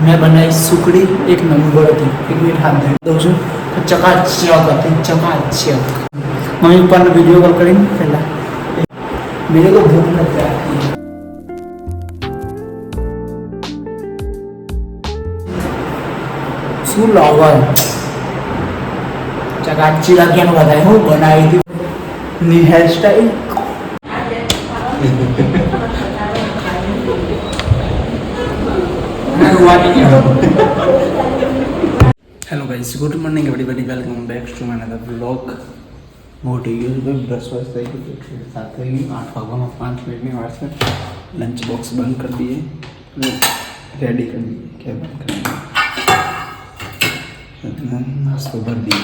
मैं बनाई सुकड़ी एक नंबर थी। एक मिनट हाथ दे दो छो चकाचक હતી चकाचक। मम्मी पर वीडियो कॉल કરીને પહેલા मेरे को भूख लग रहा है। શું લાવવા ચકાચી લાગ્યાનું બધાય હું બનાવી હતી ની hairstyle. Hello guys, good morning everybody, welcome back to my another vlog. मोटी यूज पे ब्रश वश થઈ ગયું છે, 7 વાગે 8 વાગવામાં 5 મિનિટની વાર છે। લંચ બોક્સ બંધ કરી દઈએ, રેડી કરી દઈએ કે બંધ કરી દઈએ, નાસ્તો ભરી દઈએ।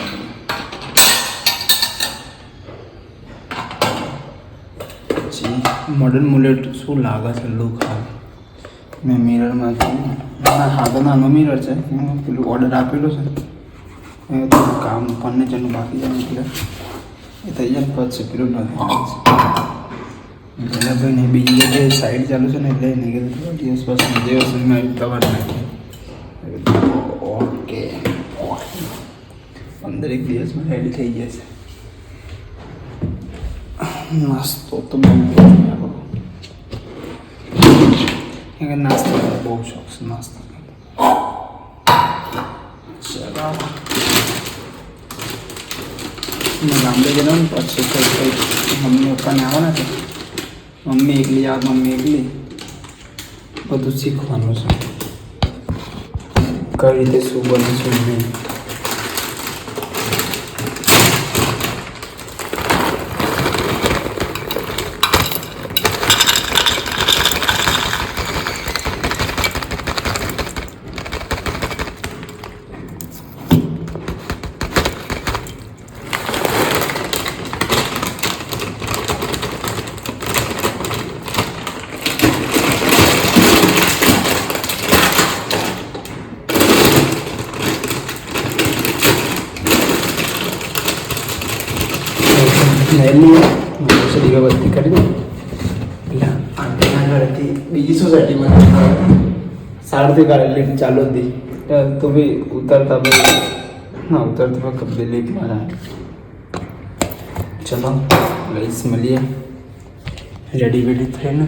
પછી મોડર્ન મુલેટ શું લાગે છે લુક હાલ મેં મિરરમાં હા તો નાનો મિરર છે, પેલું ઓર્ડર આપેલો છે એ તો કામ ફર્નિચરનું બાકી છે એટલે એ થઈ જાય પછી પેલું નથી પેલા ભાઈને બીજી જગ્યાએ સાઈડ ચાલુ છે ને એટલે એને કીધું થોડા દિવસ પછી જે વસ્તુમાં આવી કવર નાખીએ। ઓકે 15 દિવસમાં રેડી થઈ જશે। નાસ્તો તો બહુ नाश्ता बहुत शौक से नाश्ता चलो मैं गामडे गया पीछे कई मम्मी पप्पा ने आवाना है। मम्मी एकली आ मम्मी एकली બધું શીખવાનું છે કઈ રીતે શું બને શું નહીં। દીવાબત્તી કરી એટલે આના ઘરેથી બીજી સોસાયટીમાં સાડથી કાઢેલી ચાલુ હતી તો બી ઉતરતા ભાઈ હા ઉતરતા કબજે લીફમાં જાય। ચલો લઈશ મળીએ રેડી વેડી થઈને।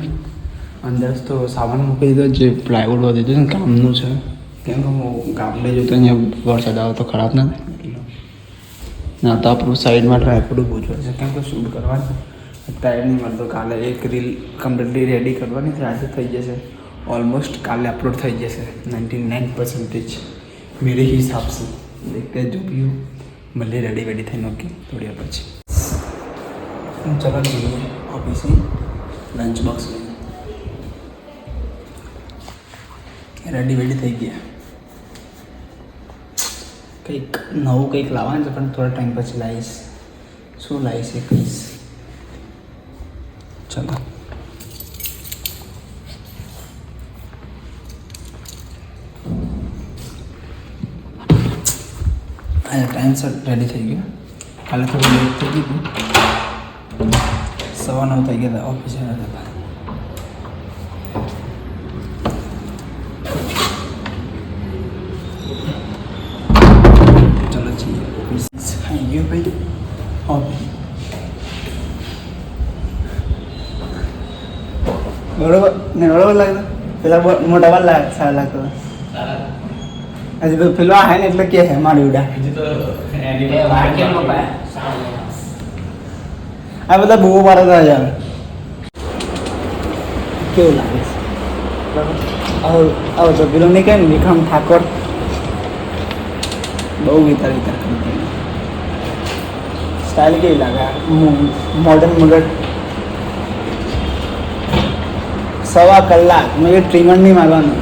અંદર તો સામાન મૂકી દીધો, જે પ્લાયવુડ વધી હતું ને કામનું છે, કેમ કે હું ગામડે જતો અહીંયા વરસાદ આવે તો ખરાબ ના થાય ના તો આપણું સાઈડમાં ડ્રાયફ્રૂટ પૂછવા છે કેમ કે શૂટ કરવાનું ટાઈમ નહીં મળતો। કાલે એક રીલ કમ્પ્લીટલી રેડી કરવાની છે, આજે થઈ જશે ઓલમોસ્ટ, કાલે અપલોડ થઈ જશે 99% मेरे हिसाब से। देखते हैं जो भी हो, મળીએ રેડી વેડી થઈને। ઓકે થોડી વાર પછી ચલો જઈએ ઓફિસે લંચ બોક્સ લઈને। રેડી વેડી થઈ ગયા, કંઈક નવું કંઈક લાવવાનું છે પણ થોડા ટાઈમ પછી લાવીશ। શું લાવીશ એ કહીશ। ચલો આજે ટાઈમસર રેડી થઈ ગયો। કાલે થોડું લેટ થઈ ગયું, 9:15 થઈ ગયા હતા ઓફિસે હતા। ચલો જઈએ ગયો ભાઈ ઓફિસ। બરોબર ને બરોબર લાગતો પેલા મોટા વાર લાગે સારા લાગતો હજી તો પેલો હે ને એટલે કે હે મારી ઉડા આ બધા બહુ મારા હતા યાર કેવું લાગે છે આવો તો પેલો નહીં કહે ને વિક્રમ ઠાકોર બહુ વિતાર સ્ટાઇલ કેવી લાગે મોડર્ન મુલેટ। 1.25 કલાક મેં એ ટ્રીમર નહીં મારવાનું,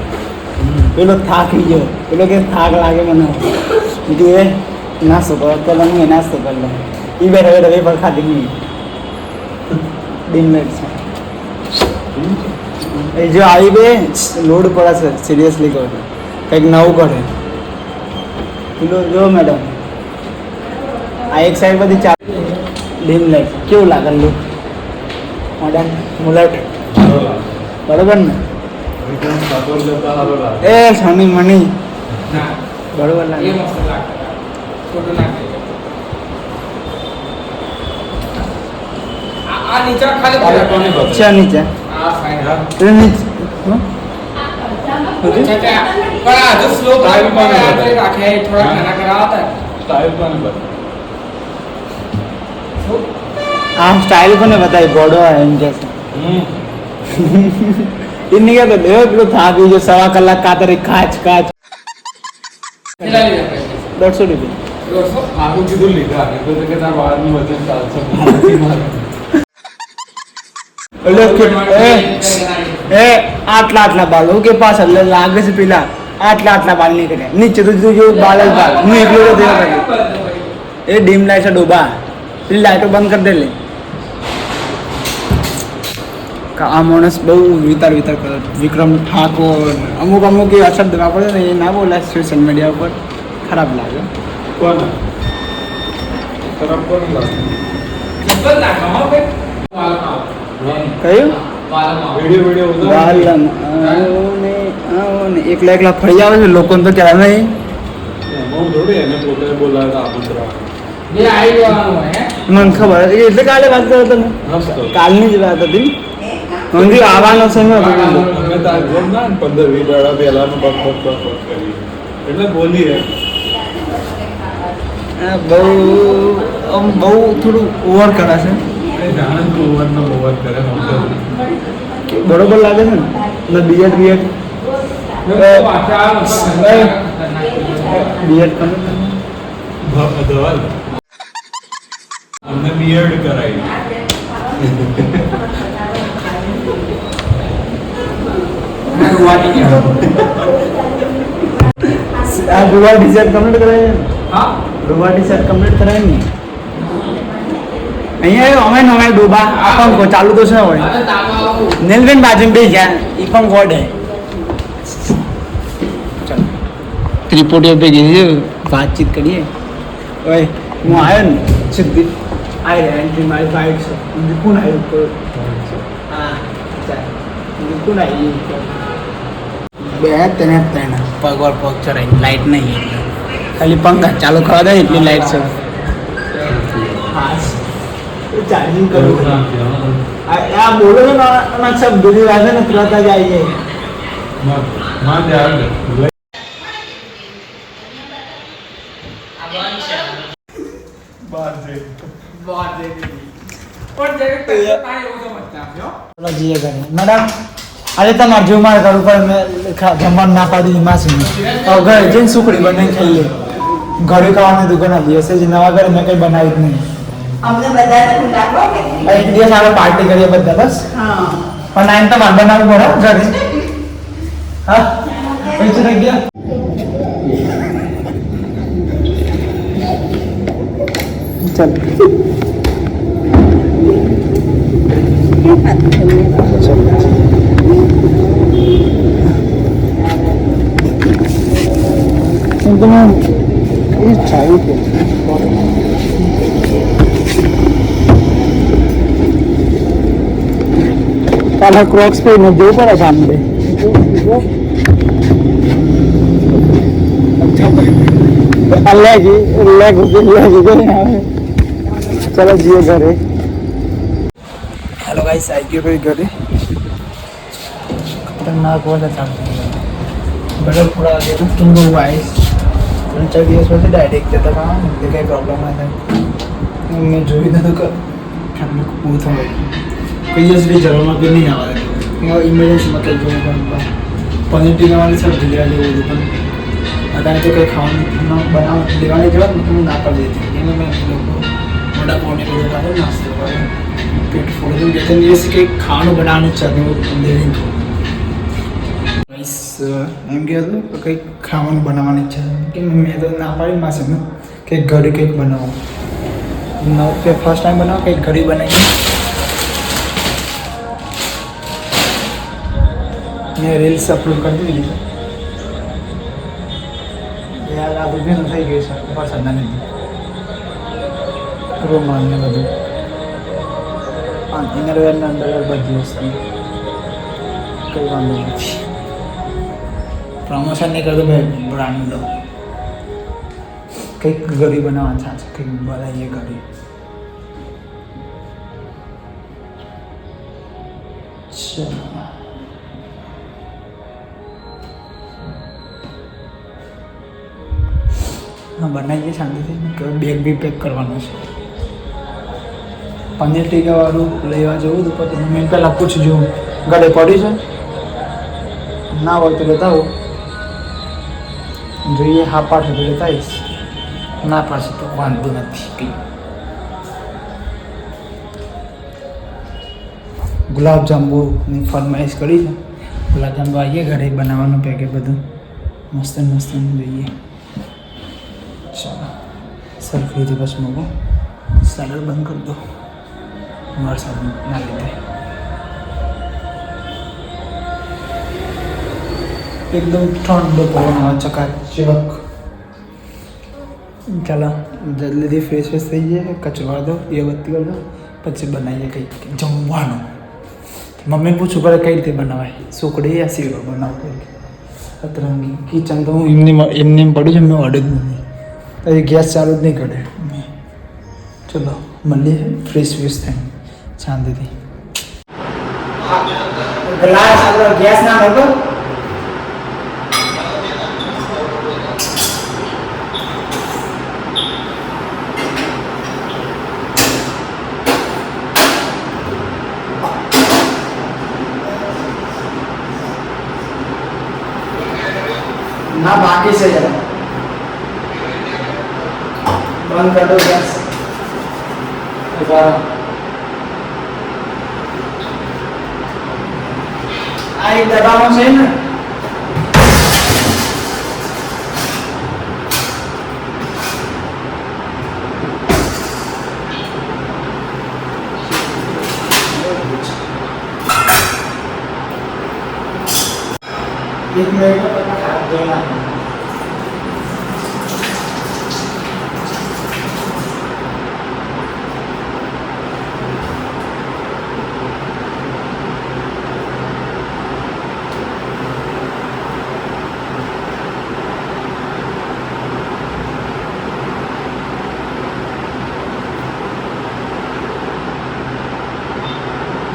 પેલો થાકી ગયો, પેલો કે થાક લાગે મને બીજું એ નાસ્તો કરો પેલો હું એ નાસ્તો કરી લો એ બેઠા બેઠા એ પણ ખાધી નહીં ડિનર છે એ જો આવી બે લોડ પડે છે સિરિયસલી કહો કંઈક નવું કરે પેલો જો મેડમ આ એક સાઈડ બધી ચાલ ડીમ લાઈટ કેવું લાગે લુક મોડર્ન મુલેટ બરોબર ને એ સોની મની બરોબર લાગે નીચે ખાલી છે નીચે નીચે પણ આ જો સ્લો રાખે થોડા નાના કરાવતા આ સ્ટાઇલ કોને બતાવી ગોડો એમ કે ઇન્ની કે તો દેવ પેલું થાકી જો 1.5 કલાક કાતરી કાચ 150 રૂપિયા આખું કીધું લીધા તો કે તાર વાળનું વજન ચાલશે આટલા બાલ કે પાસ એટલે લાગે છે પેલા આટલા બાલ નીકળે નીચે તો જો બાલ જ બાલ હું એકલો દેવા એ ડીમ લાઈટ છે ડોબા પેલી લાઈટો બંધ કરી દે લે આ માણસ બહુ વિતાર કરે વિક્રમ ઠાકોર અમુક એ અસર દેવા પડે ને એ ના બોલાય સોશિયલ મીડિયા ઉપર ખરાબ લાગે કોણ ખરાબ કોણ લાગે કયું વિડિયો એકલા ફરી આવે છે લોકોને તો કહેવાય નહીં હું થોડી એને પોતે બોલાવતા આમંત્રણ મને ખબર એટલે કાલે વાત કરો તમે કાલની જ વાત હતી મંદિર આવવાનો છે ને અમે તાર જેમ ના 15-20 દાડા પહેલાનું બક કરી એટલે બોલીએ બહુ થોડું ઓવર કરે છે જાણે તું ઓવર કરે બરોબર લાગે છે ને બીએડ બીએડ ધવલ અમને બીએડ કરાવી આ ડુવા ટી-શર્ટ કમ્પ્લીટ કરાય ડુવા ટી-શર્ટ કમ્પ્લીટ કરાય ને અહીંયા અમે નવે ડૂબા આ પંખો ચાલુ તો છે હોય નેલબેન બાજુ બે ગયા એ પણ ગોડ હે ચાલો ત્રિપોટીઓ પે ગઈ વાતચીત કરીએ ઓય હું આવ્યો ને સીધી આવી રહ્યા એન્ટ્રી મારી ફ્લાઇટ છે કોણ આવ્યું હા કોણ આવ્યું બે તેને પગ વાર પગ ચડાવી લાઇટ નહીં એટલે ખાલી પંખા ચાલુ કરવા દે એટલી લાઇટ છે હા ચાર્જિંગ કરું આ બોલો ને ના શબ્દ ની વાત ને તુરંત જ આવી જાય માં ધ્યાન દે મેડમ આજે તમારે જો મારે કરું પણ જમવાનું ના પાડી માસી ઘરે જઈને સુખડી બનાવી ખાઈએ ઘરે ખાવાની દુકાન આપી હશે જે નવા ઘરે મેં કંઈ બનાવી જ નહીં અમને બધા એક દિવસ આપણે પાર્ટી કરીએ બધા બસ પણ આમ તો મારે બનાવવું પડે ઘરે હા પૈસા થઈ ગયા ચાલ एकदम ये चाहिए के काला क्रॉक्स पे न दो पर सामने अच्छा लेग चलो जियो घरे हेलो गाइस आई गए कोई घरे खतरनाक वाला था बड़ा पूरा आ गया किंग वाइस 3-4 દિવસ પછી ડાયરેક્ટ જતા હતા એટલે કંઈ પ્રોબ્લેમ ના થાય મેં જોઈ નતું કે ઠંડુ પૂરું થયું કોઈ દિવસ બી જરૂરમાં બી નહીં આવે ઇમરજન્સીમાં કંઈ જોયું પણ પનીર ટીકાવાળી સબ્જી લેવા જેવું હતું પણ અત્યારે તો કંઈ ખાવાનું બનાવ લેવાની જવા ને હું ના પાડી દીધી એને મેં લોકો મોટા પોને બધું ખાધો નાસ્તો કર્યો પેટ ફોડું બે ત્રણ દિવસથી કંઈક ખાવાનું બનાવવાની ઈચ્છા હતી લેવી એમ કહેતું તો કંઈક ખાવાનું બનાવવાની ઈચ્છા કે મેં તો ના પાડી માસે કે ઘરે કંઈક બનાવો કે ફર્સ્ટ ટાઈમ બનાવો કંઈક ઘરે બનાવી મેં રીલ્સ અપલોડ કરી દીધી યાર આ બધું થઈ ગયું છે વરસાદના લીધે રૂમાલ ને બધું ઇનરવેરના અંદર બધી વસ્તુ કંઈ વાંધો નથી પ્રમોશન નહીં કરતું ભાઈ બ્રાન્ડ લો કંઈક ઘડી બનાવવાનું છે કંઈક બનાવીએ ઘડી ચલો હા બનાવીએ શાંતિથી બેગ બી પેક કરવાનું છે પનીર ટીકાવાળું લેવા જવું તો પછી મેં પહેલાં પૂછજો ઘરે પડી છે ના હોય તો લેતા આવો જોઈએ હા પાડે તો લેતા આવીશ ના પાડશે તો વાંધો નથી કંઈ ગુલાબજાંબુની ફરમાઈશ કરી છે ગુલાબજાંબુ આવીએ ઘરે બનાવવાનું પેકેટ બધું મસ્ત મસ્ત જોઈએ ચાલો સરખીથી બસ મૂકો સેલર બંધ કરી દો વરસાદ ના લીધે એકદમ ઠંડો પવન આવે ચકાચક ચાલો જલ્દીથી ફ્રેશ થઈ જાય કચરો દો દીવાબત્તી કરી દો પછી બનાવીએ કંઈક જમવાનું મમ્મીને પૂછું પડે કઈ રીતે બનાવાય સુકડી યા શીરો બનાવવું અતરંગી કિચન તો હું એમને પડ્યું છે મેં ઓર્ડર જ નથી તો ગેસ ચાલુ જ નહીં કરે ચલો મળીએ ફ્રેશ ફ્રેશ થાય શાંતિથી ગ્લાસ આપણો ગેસ ના મોટો ના બાકી છે જરા બંધ कर दो गैस આ એક દબાવવાનું છે ને एक मिनट तो हाथ धोना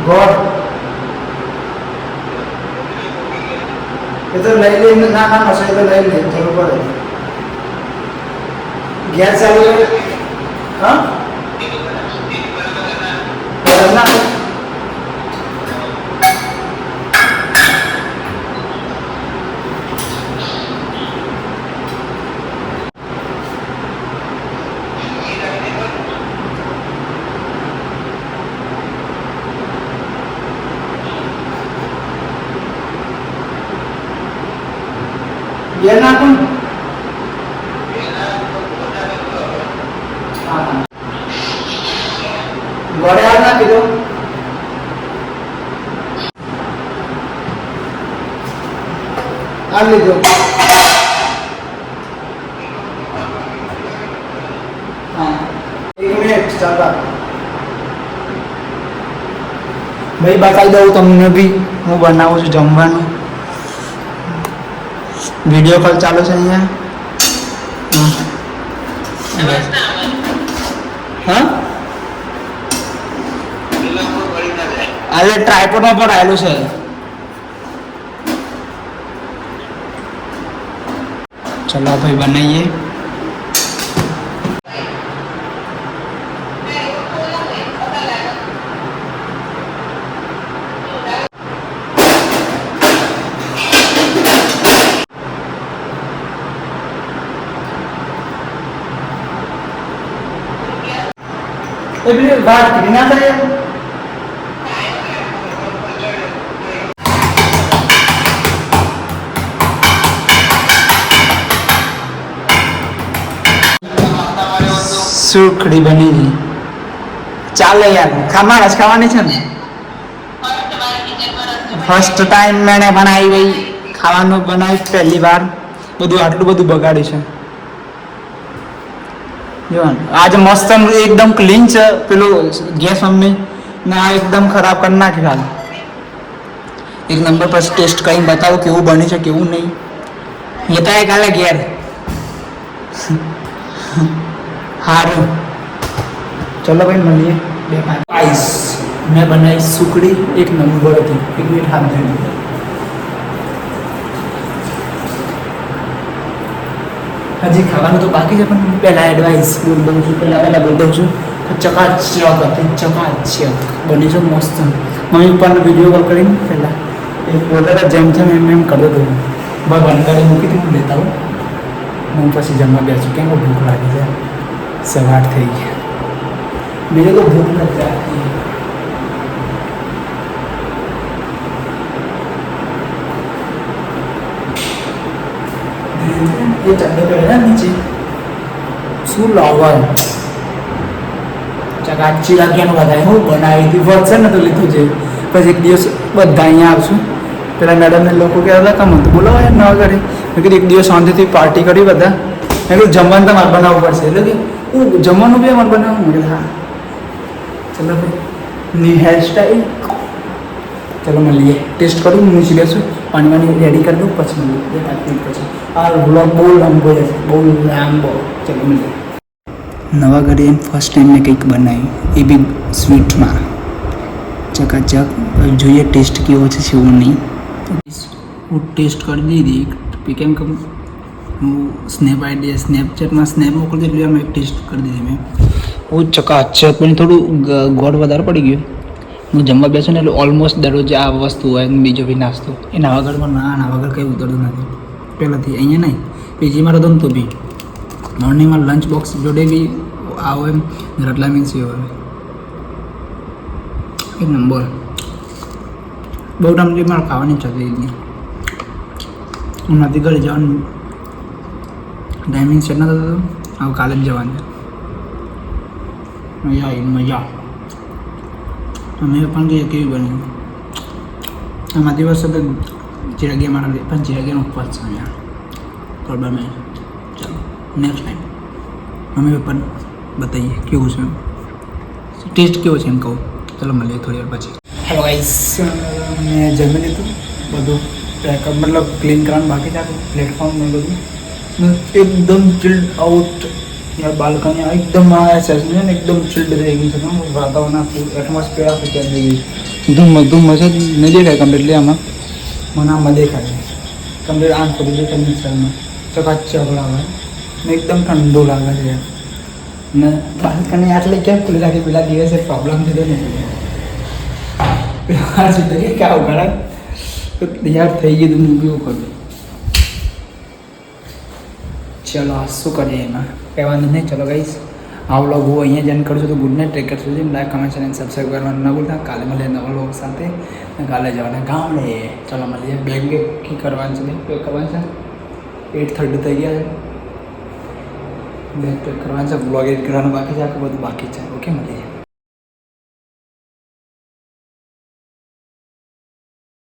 गॉड ये तो लई ले ना ना मसाई तो लई ले चलो पड़े गैस चालू है हाँ बदलना ये ना तुम गोड़े आ ना किधर आ ले दो हाँ 1 मिनट चल रहा भाई बताई दऊं तुमने भी હું બનાવું છું જમવાનું वीडियो कॉल चालू है यहाँ हाँ अरे ट्राइपॉड में पर आयलू है चलो भाई बनाइए ये बात कितना था ये સુખડી બની ગઈ ચાલે યાર ખાવા જ ખાવાની છે ને ફર્સ્ટ ટાઈમ મેને બનાવી ગઈ ખાવાનું બનાવી પહેલી વાર બધું આટલું બધું બગાડ્યું છે आज मस्त एकदम क्लीन છે પેલો ગેસ મમ્મી ને આ એકદમ ખરાબ કરી નાખી હાલ એક નંબર પર ટેસ્ટ કરીને બતાવો કેવું બની છે કેવું નહીં લેતા આય કાલે ઘેર હારું ચલો ભાઈ મળીએ 2-5 આઈસ મેં બનાવી સુકડી એક નંબર હતી એક મિનિટ હાથ ધોઈ હજી ખાવાનું તો બાકી છે પણ પહેલાં એડવાઇસ બોલ દઉં છું પહેલાં બોલ દઉં છું ચકાચક હતી ચકાચક બની છે મસ્ત મમ્મી પપ્પાનો વિડીયો કોલ કરીને પહેલાં એ બોલતા જેમ જેમ એમ કરતો હતો ભગવાન કરે મૂકી હતી હું લેતા હું પછી જમવા બેસું કેમ ભૂખ લાગી છે સવાર થઈ ગયા બીજું તો ભૂખ નથી લાગતી એ ચંદો પહેલા નીચે શું લાવવા ચકાચી લાગ્યાનું બધાએ હું બનાવી હતી વધશે ને તો લીધું છે પછી એક દિવસ બધા અહીંયા આવશું પેલા મેડમને લોકો કહેતા હતા કામ હતું બોલો યાર નવા ઘરે મેં કીધું એક દિવસ શાંતિથી પાર્ટી કરી બધા મેં કીધું જમવાનું તમારે બનાવવું પડશે એટલે કે હું જમવાનું બી અમારે બનાવવું મેં કીધું હા ચલો ભાઈ ની હેરસ્ટાઈલ ચલો મળીએ ટેસ્ટ કરું નીચે બેસું પાણી વાણી રેડી કરી દઉં પછી મળીએ 5 મિનિટ પછી આ વ્લોગ બહુ લાંબો જશે બહુ લાંબો ચલો મળીએ નવા ઘરે એમ ફર્સ્ટ ટાઈમ મેં કંઈક બનાવ્યું એ બી સ્વીટમાં ચકાચક જોઈએ ટેસ્ટ કેવો છે કેવો નહીં હું ટેસ્ટ કરી દીધી કેમ કે હું સ્નેપચેટમાં સ્નેપ મોકલી દીધી એટલે મેં ટેસ્ટ કરી દીધી મેં હું ચકાચક પણ થોડું ગોળ વધારે પડી ગયું હું જમવા બેસું ને એટલે ઓલમોસ્ટ દરરોજ આ વસ્તુ હોય બીજો બી નાસ્તો એ નવા ઘરમાં નવા ઘર કંઈ ઉતરતું નથી પહેલાંથી અહીંયા નહીં પીજીમાં તો ગમતું બી મોર્નિંગમાં લંચ બોક્સ જોડે બી આવો એમ રટલા મીન્સ એવો એક નંબર બહુ ટાઈમ મારે ખાવાની ઈચ્છા થઈ ગઈ હું નથી ઘરે જવાનું ટાઈમિંગ સેટ નતો થતો હવે કાલે જ જવાનું મજા આવી મજા અમે પણ કહીએ કેવી બની આમાં દિવસ તો ચિરાગીયા મારા પણ ચિરાગીયાનો ઉપવાસ છે અહીંયા પ્રોબ્લેમ એ ચાલો નેક્સ્ટ ટાઈમ અમે પણ બતાવીએ કેવું છે ટેસ્ટ કેવો છે એમ કહું ચલો મળીએ થોડી વાર પછી હેલો ગાઈસ મેં જમી લીધું બધું પેકઅપ મતલબ ક્લીન કરવાનું બાકી છે પ્લેટફોર્મ ને બધું એકદમ ચિલ્ડ આઉટ યાર બાલ્કની એકદમ આ સેશન છે ને એકદમ ચિલ્ડ થઈ ગઈ છે વાતાવરણ એટમોસ્ફિયર આખું ચેન્જ થઈ ગઈ ધુમ્મસ જ નહીં દેખાય કમ્પ્લીટલી આમાં મને આમાં દેખાય કમ્પ્લીટ આંખ પડી દેખાય મિક્સરમાં ચકાચક લાગે ને એકદમ ઠંડુ લાગે છે ને બાલ્કની આટલે કેમ ખુલ્લી રાખી પેલા દિવસે પ્રોબ્લેમ થયો ને પેલા સુધી કે આવું ઘણા તો તૈયાર થઈ ગયું હું બી કરું ચલો શું કરીએ એમાં કહેવાનું નહીં ચલો ગઈશ આ વ્લોગ હું અહીંયા જઈને કરું છું તો ગુડ નાઇટ ટેક કેર સુધી લાઈક કમેન્ટ અને સબસ્ક્રાઈબ કરવાનું ના ભૂલતા કાલે મળીએ નવા વ્લોગ સાથે કાલે જવાના ગામડે ચલો મળીએ બેગ કરવાનું છે કરવાનું છે 8:30 થઈ ગયા છે બેગ પેક કરવાનું છે વ્લોગ એડિટ કરવાનું બાકી છે આખું બધું બાકી છે ઓકે મળીએ